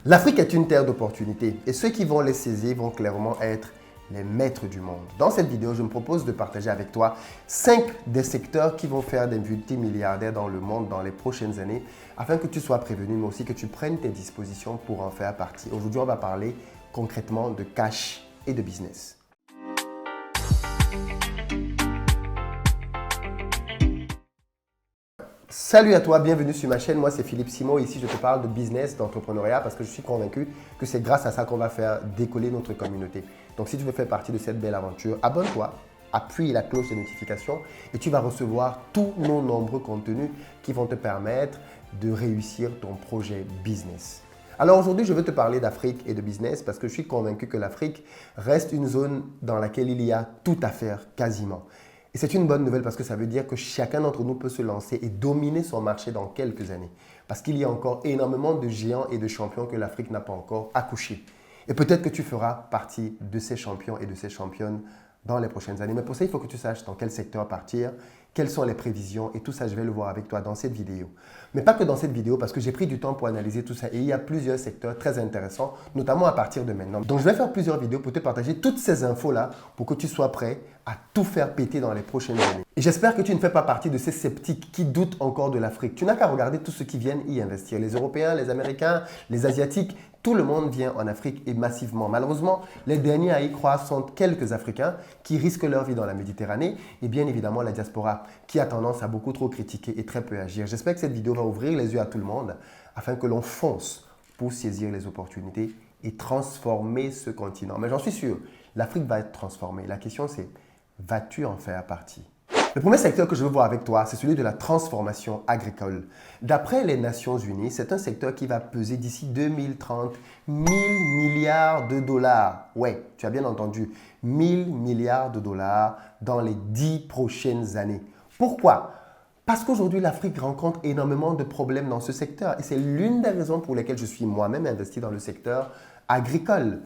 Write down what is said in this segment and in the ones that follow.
L'Afrique est une terre d'opportunités et ceux qui vont les saisir vont clairement être les maîtres du monde. Dans cette vidéo, je me propose de partager avec toi 5 des secteurs qui vont faire des multimilliardaires dans le monde dans les prochaines années afin que tu sois prévenu, mais aussi que tu prennes tes dispositions pour en faire partie. Aujourd'hui, on va parler concrètement de cash et de business. Salut à toi, bienvenue sur ma chaîne. Moi, c'est Philippe Simon. Ici, je te parle de business, d'entrepreneuriat parce que je suis convaincu que c'est grâce à ça qu'on va faire décoller notre communauté. Donc, si tu veux faire partie de cette belle aventure, abonne-toi, appuie la cloche de notification et tu vas recevoir tous nos nombreux contenus qui vont te permettre de réussir ton projet business. Alors aujourd'hui, je veux te parler d'Afrique et de business parce que je suis convaincu que l'Afrique reste une zone dans laquelle il y a tout à faire quasiment. Et c'est une bonne nouvelle parce que ça veut dire que chacun d'entre nous peut se lancer et dominer son marché dans quelques années. Parce qu'il y a encore énormément de géants et de champions que l'Afrique n'a pas encore accouchés. Et peut-être que tu feras partie de ces champions et de ces championnes dans les prochaines années. Mais pour ça, il faut que tu saches dans quel secteur partir, quelles sont les prévisions et tout ça, je vais le voir avec toi dans cette vidéo. Mais pas que dans cette vidéo parce que j'ai pris du temps pour analyser tout ça et il y a plusieurs secteurs très intéressants, notamment à partir de maintenant. Donc, je vais faire plusieurs vidéos pour te partager toutes ces infos-là pour que tu sois prêt à tout faire péter dans les prochaines années. Et j'espère que tu ne fais pas partie de ces sceptiques qui doutent encore de l'Afrique. Tu n'as qu'à regarder tous ceux qui viennent y investir. Les Européens, les Américains, les Asiatiques, tout le monde vient en Afrique et massivement. Malheureusement, les derniers à y croire sont quelques Africains qui risquent leur vie dans la Méditerranée et bien évidemment la diaspora qui a tendance à beaucoup trop critiquer et très peu agir. J'espère que cette vidéo va ouvrir les yeux à tout le monde afin que l'on fonce pour saisir les opportunités et transformer ce continent. Mais j'en suis sûr, l'Afrique va être transformée. La question c'est, vas-tu en faire partie ? Le premier secteur que je veux voir avec toi, c'est celui de la transformation agricole. D'après les Nations Unies, c'est un secteur qui va peser d'ici 2030 1000 milliards de dollars. Ouais, tu as bien entendu, 1000 milliards de dollars dans les 10 prochaines années. Pourquoi ? Parce qu'aujourd'hui, l'Afrique rencontre énormément de problèmes dans ce secteur et c'est l'une des raisons pour lesquelles je suis moi-même investi dans le secteur agricole.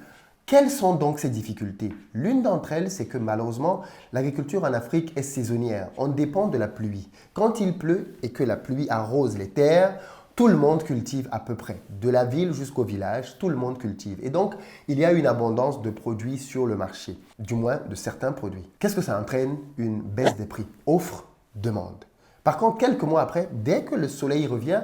Quelles sont donc ces difficultés? L'une d'entre elles, c'est que malheureusement, l'agriculture en Afrique est saisonnière. On dépend de la pluie. Quand il pleut et que la pluie arrose les terres, tout le monde cultive à peu près. De la ville jusqu'au village, tout le monde cultive. Et donc, il y a une abondance de produits sur le marché, du moins de certains produits. Qu'est-ce que ça entraîne? Une baisse des prix. Offre, demande. Par contre, quelques mois après, dès que le soleil revient,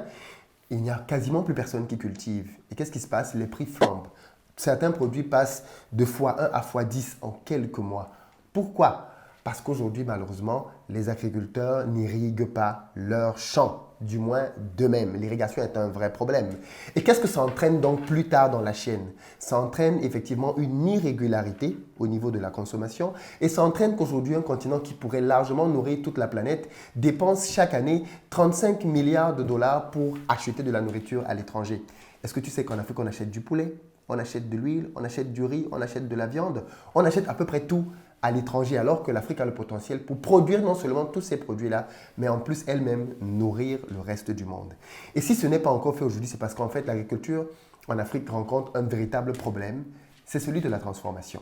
il n'y a quasiment plus personne qui cultive. Et qu'est-ce qui se passe? Les prix flambent. Certains produits passent de x1 à x10 en quelques mois. Pourquoi? Parce qu'aujourd'hui, malheureusement, les agriculteurs n'irriguent pas leurs champs, du moins d'eux-mêmes. L'irrigation est un vrai problème. Et qu'est-ce que ça entraîne donc plus tard dans la chaîne? Ça entraîne effectivement une irrégularité au niveau de la consommation et ça entraîne qu'aujourd'hui, un continent qui pourrait largement nourrir toute la planète dépense chaque année 35 milliards de dollars pour acheter de la nourriture à l'étranger. Est-ce que tu sais qu'en Afrique, on achète du poulet? On achète de l'huile, on achète du riz, on achète de la viande. On achète à peu près tout à l'étranger alors que l'Afrique a le potentiel pour produire non seulement tous ces produits-là, mais en plus elle-même nourrir le reste du monde. Et si ce n'est pas encore fait aujourd'hui, c'est parce qu'en fait l'agriculture en Afrique rencontre un véritable problème, c'est celui de la transformation.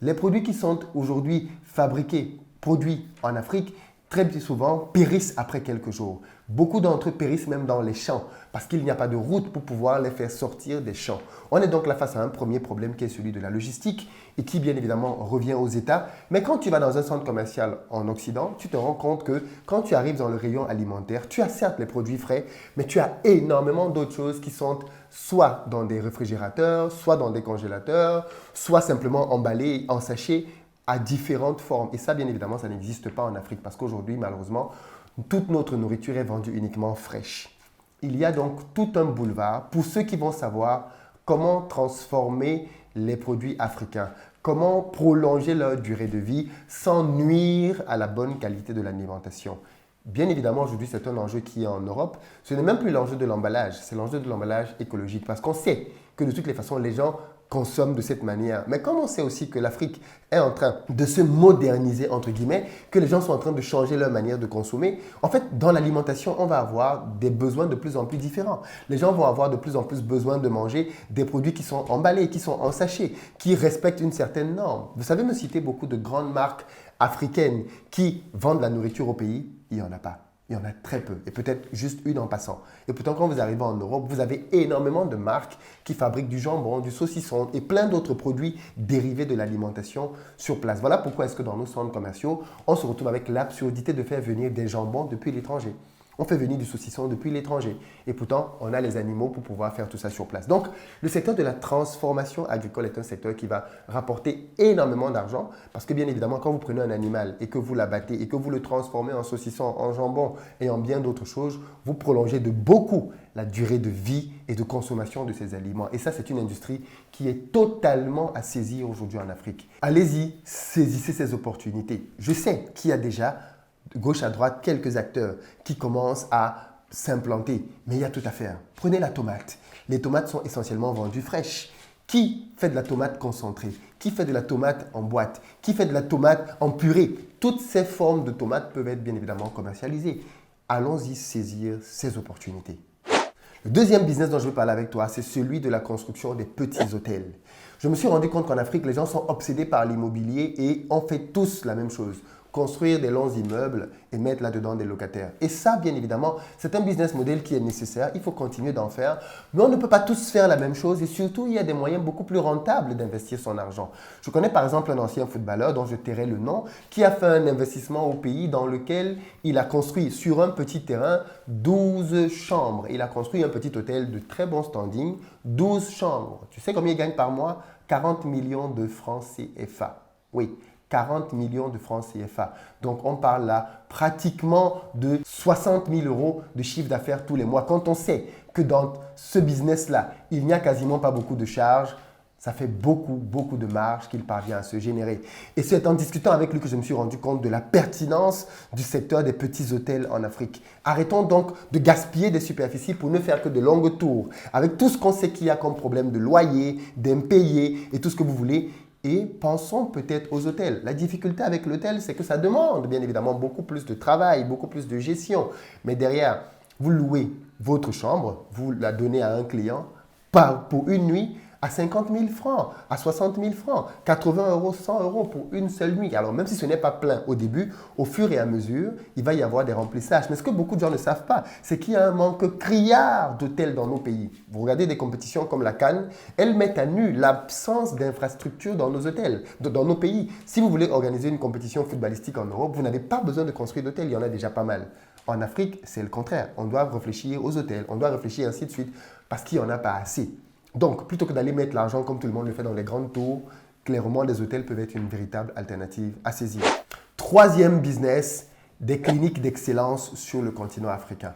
Les produits qui sont aujourd'hui fabriqués, produits en Afrique, très souvent périssent après quelques jours. Beaucoup d'entre eux périssent même dans les champs parce qu'il n'y a pas de route pour pouvoir les faire sortir des champs. On est donc là face à un premier problème qui est celui de la logistique et qui bien évidemment revient aux États. Mais quand tu vas dans un centre commercial en Occident, tu te rends compte que quand tu arrives dans le rayon alimentaire, tu as certes les produits frais, mais tu as énormément d'autres choses qui sont soit dans des réfrigérateurs, soit dans des congélateurs, soit simplement emballés en sachets à différentes formes. Et ça, bien évidemment, ça n'existe pas en Afrique parce qu'aujourd'hui, malheureusement, toute notre nourriture est vendue uniquement fraîche. Il y a donc tout un boulevard pour ceux qui vont savoir comment transformer les produits africains, comment prolonger leur durée de vie sans nuire à la bonne qualité de l'alimentation. Bien évidemment, aujourd'hui, c'est un enjeu qui est en Europe. Ce n'est même plus l'enjeu de l'emballage, c'est l'enjeu de l'emballage écologique parce qu'on sait que de toutes les façons, les gens consomment de cette manière. Mais comme on sait aussi que l'Afrique est en train de se moderniser, entre guillemets, que les gens sont en train de changer leur manière de consommer, en fait, dans l'alimentation, on va avoir des besoins de plus en plus différents. Les gens vont avoir de plus en plus besoin de manger des produits qui sont emballés, qui sont en sachet, qui respectent une certaine norme. Vous savez me citer beaucoup de grandes marques africaines qui vendent la nourriture au pays? Il n'y en a pas. Il y en a très peu, et peut-être juste une en passant. Et pourtant, quand vous arrivez en Europe, vous avez énormément de marques qui fabriquent du jambon, du saucisson et plein d'autres produits dérivés de l'alimentation sur place. Voilà pourquoi est-ce que dans nos centres commerciaux, on se retrouve avec l'absurdité de faire venir des jambons depuis l'étranger. On fait venir du saucisson depuis l'étranger. Et pourtant, on a les animaux pour pouvoir faire tout ça sur place. Donc, le secteur de la transformation agricole est un secteur qui va rapporter énormément d'argent parce que, bien évidemment, quand vous prenez un animal et que vous l'abattez et que vous le transformez en saucisson, en jambon et en bien d'autres choses, vous prolongez de beaucoup la durée de vie et de consommation de ces aliments. Et ça, c'est une industrie qui est totalement à saisir aujourd'hui en Afrique. Allez-y, saisissez ces opportunités. Je sais qu'il y a déjà de gauche à droite, quelques acteurs qui commencent à s'implanter. Mais il y a tout à faire. Prenez la tomate. Les tomates sont essentiellement vendues fraîches. Qui fait de la tomate concentrée? Qui fait de la tomate en boîte? Qui fait de la tomate en purée? Toutes ces formes de tomates peuvent être bien évidemment commercialisées. Allons-y saisir ces opportunités. Le deuxième business dont je veux parler avec toi, c'est celui de la construction des petits hôtels. Je me suis rendu compte qu'en Afrique, les gens sont obsédés par l'immobilier et on fait tous la même chose. Construire des longs immeubles et mettre là-dedans des locataires. Et ça, bien évidemment, c'est un business model qui est nécessaire. Il faut continuer d'en faire. Mais on ne peut pas tous faire la même chose et surtout, il y a des moyens beaucoup plus rentables d'investir son argent. Je connais par exemple un ancien footballeur dont je tairai le nom qui a fait un investissement au pays dans lequel il a construit sur un petit terrain 12 chambres. Il a construit un petit hôtel de très bon standing, 12 chambres. Tu sais combien il gagne par mois? 40 millions de francs CFA. Oui. 40 millions de francs CFA. Donc, on parle là pratiquement de 60 000 euros de chiffre d'affaires tous les mois. Quand on sait que dans ce business-là, il n'y a quasiment pas beaucoup de charges, ça fait beaucoup de marge qu'il parvient à se générer. Et c'est en discutant avec lui que je me suis rendu compte de la pertinence du secteur des petits hôtels en Afrique. Arrêtons donc de gaspiller des superficies pour ne faire que de longues tours. Avec tout ce qu'on sait qu'il y a comme problème de loyer, d'impayés et tout ce que vous voulez, et pensons peut-être aux hôtels. La difficulté avec l'hôtel, c'est que ça demande bien évidemment beaucoup plus de travail, beaucoup plus de gestion. Mais derrière, vous louez votre chambre, vous la donnez à un client pour une nuit à 50 000 francs, à 60 000 francs, 80 euros, 100 euros pour une seule nuit. Alors même si ce n'est pas plein au début, au fur et à mesure, il va y avoir des remplissages. Mais ce que beaucoup de gens ne savent pas, c'est qu'il y a un manque criard d'hôtels dans nos pays. Vous regardez des compétitions comme la CAN, elles mettent à nu l'absence d'infrastructures dans nos hôtels, dans nos pays. Si vous voulez organiser une compétition footballistique en Europe, vous n'avez pas besoin de construire d'hôtels, il y en a déjà pas mal. En Afrique, c'est le contraire. On doit réfléchir aux hôtels, on doit réfléchir ainsi de suite, parce qu'il n'y en a pas assez. Donc, plutôt que d'aller mettre l'argent comme tout le monde le fait dans les grandes tours, clairement, les hôtels peuvent être une véritable alternative à saisir. Troisième business, des cliniques d'excellence sur le continent africain.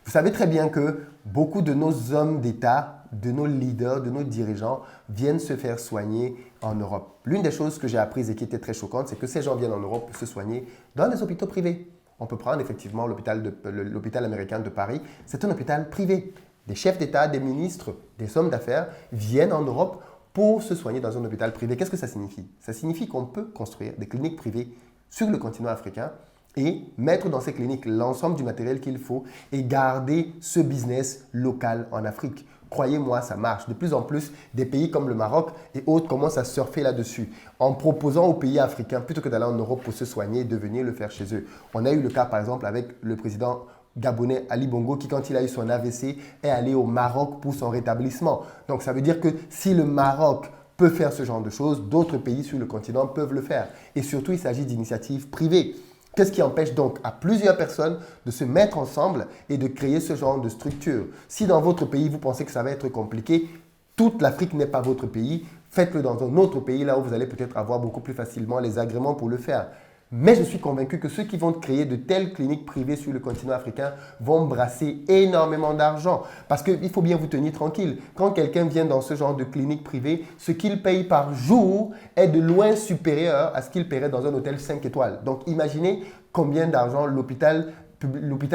Vous savez très bien que beaucoup de nos hommes d'État, de nos leaders, de nos dirigeants viennent se faire soigner en Europe. L'une des choses que j'ai apprises et qui était très choquante, c'est que ces gens viennent en Europe pour se soigner dans des hôpitaux privés. On peut prendre effectivement l'hôpital américain de Paris. C'est un hôpital privé. Des chefs d'État, des ministres, des hommes d'affaires viennent en Europe pour se soigner dans un hôpital privé. Qu'est-ce que ça signifie? Ça signifie qu'on peut construire des cliniques privées sur le continent africain et mettre dans ces cliniques l'ensemble du matériel qu'il faut et garder ce business local en Afrique. Croyez-moi, ça marche. De plus en plus, des pays comme le Maroc et autres commencent à surfer là-dessus en proposant aux pays africains, plutôt que d'aller en Europe pour se soigner, de venir le faire chez eux. On a eu le cas, par exemple, avec le président gabonais Ali Bongo qui, quand il a eu son AVC, est allé au Maroc pour son rétablissement. Donc, ça veut dire que si le Maroc peut faire ce genre de choses, d'autres pays sur le continent peuvent le faire. Et surtout, il s'agit d'initiatives privées. Qu'est-ce qui empêche donc à plusieurs personnes de se mettre ensemble et de créer ce genre de structure? Si dans votre pays, vous pensez que ça va être compliqué, toute l'Afrique n'est pas votre pays. Faites-le dans un autre pays, là où vous allez peut-être avoir beaucoup plus facilement les agréments pour le faire. Mais je suis convaincu que ceux qui vont créer de telles cliniques privées sur le continent africain vont brasser énormément d'argent. Parce qu'il faut bien vous tenir tranquille. Quand quelqu'un vient dans ce genre de clinique privée, ce qu'il paye par jour est de loin supérieur à ce qu'il paierait dans un hôtel 5 étoiles. Donc imaginez combien d'argent l'hôpital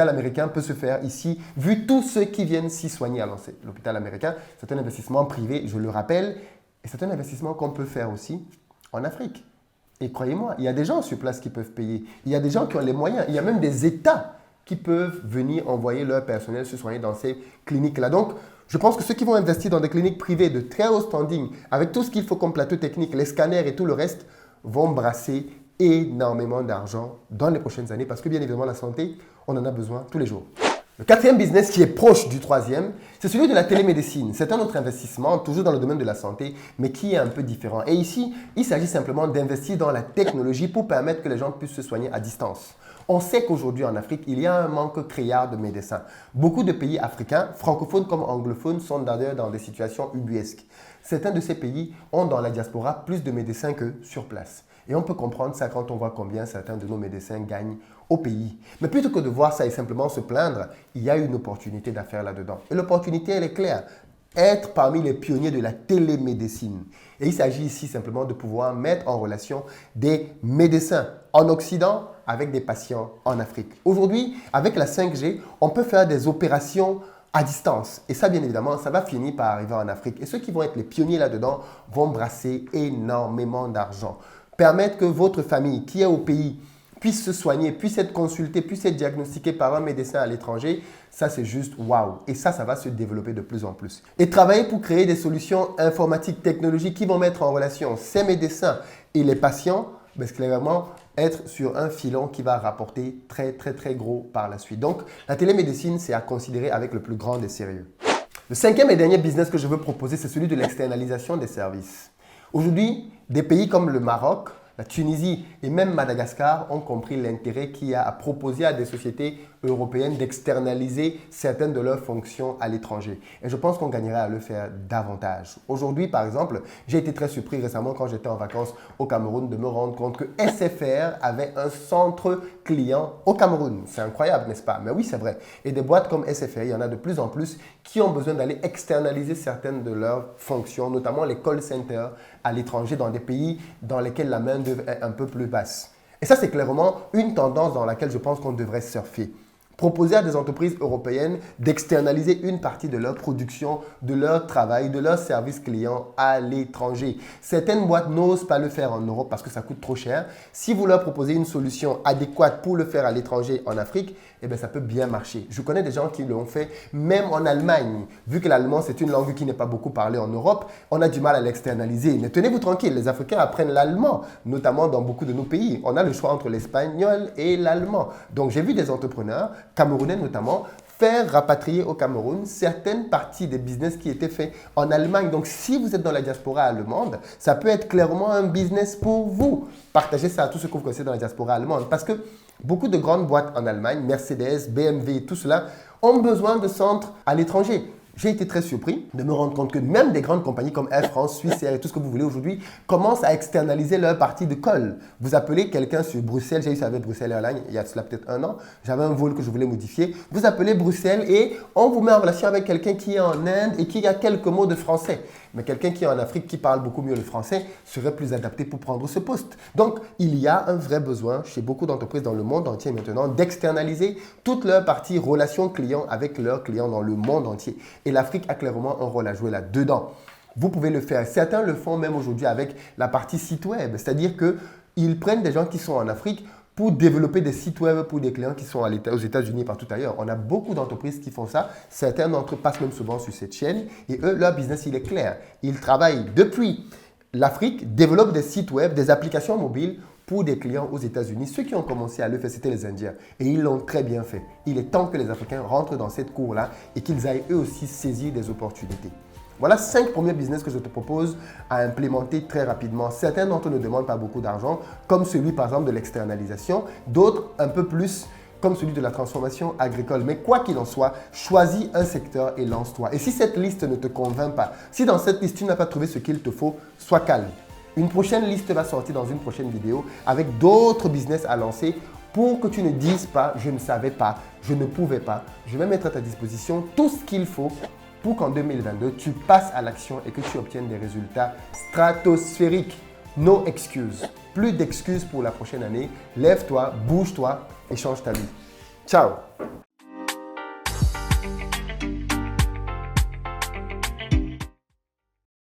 américain peut se faire ici, vu tous ceux qui viennent s'y soigner. Alors l'hôpital américain, c'est un investissement privé, je le rappelle, et c'est un investissement qu'on peut faire aussi en Afrique. Et croyez-moi, il y a des gens sur place qui peuvent payer. Il y a des gens qui ont les moyens. Il y a même des États qui peuvent venir envoyer leur personnel se soigner dans ces cliniques-là. Donc, je pense que ceux qui vont investir dans des cliniques privées de très haut standing, avec tout ce qu'il faut comme plateau technique, les scanners et tout le reste, vont brasser énormément d'argent dans les prochaines années. Parce que bien évidemment, la santé, On en a besoin tous les jours. Le quatrième business qui est proche du troisième, c'est celui de la télémédecine. C'est un autre investissement, toujours dans le domaine de la santé, mais qui est un peu différent. Et ici, il s'agit simplement d'investir dans la technologie pour permettre que les gens puissent se soigner à distance. On sait qu'aujourd'hui en Afrique, il y a un manque criard de médecins. Beaucoup de pays africains, francophones comme anglophones, sont d'ailleurs dans des situations ubuesques. Certains de ces pays ont dans la diaspora plus de médecins que sur place. Et on peut comprendre ça quand on voit combien certains de nos médecins gagnent au pays. Mais plutôt que de voir ça et simplement se plaindre, il y a une opportunité d'affaires là-dedans. Et l'opportunité, elle est claire. Être parmi les pionniers de la télémédecine. Et il s'agit ici simplement de pouvoir mettre en relation des médecins en Occident avec des patients en Afrique. Aujourd'hui, avec la 5G, on peut faire des opérations à distance. Et ça, bien évidemment, ça va finir par arriver en Afrique. Et ceux qui vont être les pionniers là-dedans vont brasser énormément d'argent. Permettre que votre famille qui est au pays puisse se soigner, puisse être consultée, puisse être diagnostiquée par un médecin à l'étranger, ça c'est juste waouh. Et ça va se développer de plus en plus. Et travailler pour créer des solutions informatiques, technologiques qui vont mettre en relation ces médecins et les patients, c'est clairement être sur un filon qui va rapporter très gros par la suite. Donc, la télémédecine, c'est à considérer avec le plus grand des sérieux. Le cinquième et dernier business que je veux proposer, c'est celui de l'externalisation des services. Aujourd'hui, des pays comme le Maroc, la Tunisie et même Madagascar ont compris l'intérêt qu'il y a à proposer à des sociétés européennes d'externaliser certaines de leurs fonctions à l'étranger. Et je pense qu'on gagnerait à le faire davantage. Aujourd'hui, par exemple, j'ai été très surpris récemment quand j'étais en vacances au Cameroun de me rendre compte que SFR avait un centre client au Cameroun. C'est incroyable, n'est-ce pas? Mais oui, c'est vrai. Et des boîtes comme SFR, il y en a de plus en plus qui ont besoin d'aller externaliser certaines de leurs fonctions, notamment les call centers à l'étranger dans des pays dans lesquels la main-d'œuvre est un peu plus basse. Et ça, c'est clairement une tendance dans laquelle je pense qu'on devrait surfer. Proposer à des entreprises européennes d'externaliser une partie de leur production, de leur travail, de leurs services clients à l'étranger. Certaines boîtes n'osent pas le faire en Europe parce que ça coûte trop cher. Si vous leur proposez une solution adéquate pour le faire à l'étranger en Afrique, eh bien, ça peut bien marcher. Je connais des gens qui l'ont fait même en Allemagne. Vu que l'allemand, c'est une langue qui n'est pas beaucoup parlée en Europe, on a du mal à l'externaliser. Mais tenez-vous tranquille, les Africains apprennent l'allemand, notamment dans beaucoup de nos pays. On a le choix entre l'espagnol et l'allemand. Donc, j'ai vu des entrepreneurs, camerounais notamment, faire rapatrier au Cameroun certaines parties des business qui étaient faits en Allemagne. Donc, si vous êtes dans la diaspora allemande, ça peut être clairement un business pour vous. Partagez ça à tous ceux que vous connaissez dans la diaspora allemande. Parce que beaucoup de grandes boîtes en Allemagne, Mercedes, BMW, tout cela, ont besoin de centres à l'étranger. J'ai été très surpris de me rendre compte que même des grandes compagnies comme Air France, Swissair et tout ce que vous voulez aujourd'hui commencent à externaliser leur partie de colle. Vous appelez quelqu'un sur Bruxelles, j'ai eu ça avec Bruxelles Airlines il y a cela peut-être un an, j'avais un vol que je voulais modifier. Vous appelez Bruxelles et on vous met en relation avec quelqu'un qui est en Inde et qui a quelques mots de français. Mais quelqu'un qui est en Afrique, qui parle beaucoup mieux le français, serait plus adapté pour prendre ce poste. Donc, il y a un vrai besoin chez beaucoup d'entreprises dans le monde entier maintenant d'externaliser toute leur partie relation client avec leurs clients dans le monde entier. Et l'Afrique a clairement un rôle à jouer là-dedans. Vous pouvez le faire. Certains le font même aujourd'hui avec la partie site web. C'est-à-dire qu'ils prennent des gens qui sont en Afrique pour développer des sites web pour des clients qui sont aux États-Unis et partout ailleurs. On a beaucoup d'entreprises qui font ça. Certains d'entre eux passent même souvent sur cette chaîne et eux, leur business, il est clair. Ils travaillent depuis l'Afrique, développent des sites web, des applications mobiles pour des clients aux États-Unis. Ceux qui ont commencé à le faire, c'était les Indiens et ils l'ont très bien fait. Il est temps que les Africains rentrent dans cette cour-là et qu'ils aillent eux aussi saisir des opportunités. Voilà 5 premiers business que je te propose à implémenter très rapidement. Certains d'entre eux ne demandent pas beaucoup d'argent, comme celui par exemple de l'externalisation. D'autres un peu plus comme celui de la transformation agricole. Mais quoi qu'il en soit, choisis un secteur et lance-toi. Et si cette liste ne te convainc pas, si dans cette liste tu n'as pas trouvé ce qu'il te faut, sois calme. Une prochaine liste va sortir dans une prochaine vidéo avec d'autres business à lancer pour que tu ne dises pas « je ne savais pas, je ne pouvais pas ». Je vais mettre à ta disposition tout ce qu'il faut pour qu'en 2022, tu passes à l'action et que tu obtiennes des résultats stratosphériques. No excuses. Plus d'excuses pour la prochaine année. Lève-toi, bouge-toi et change ta vie. Ciao!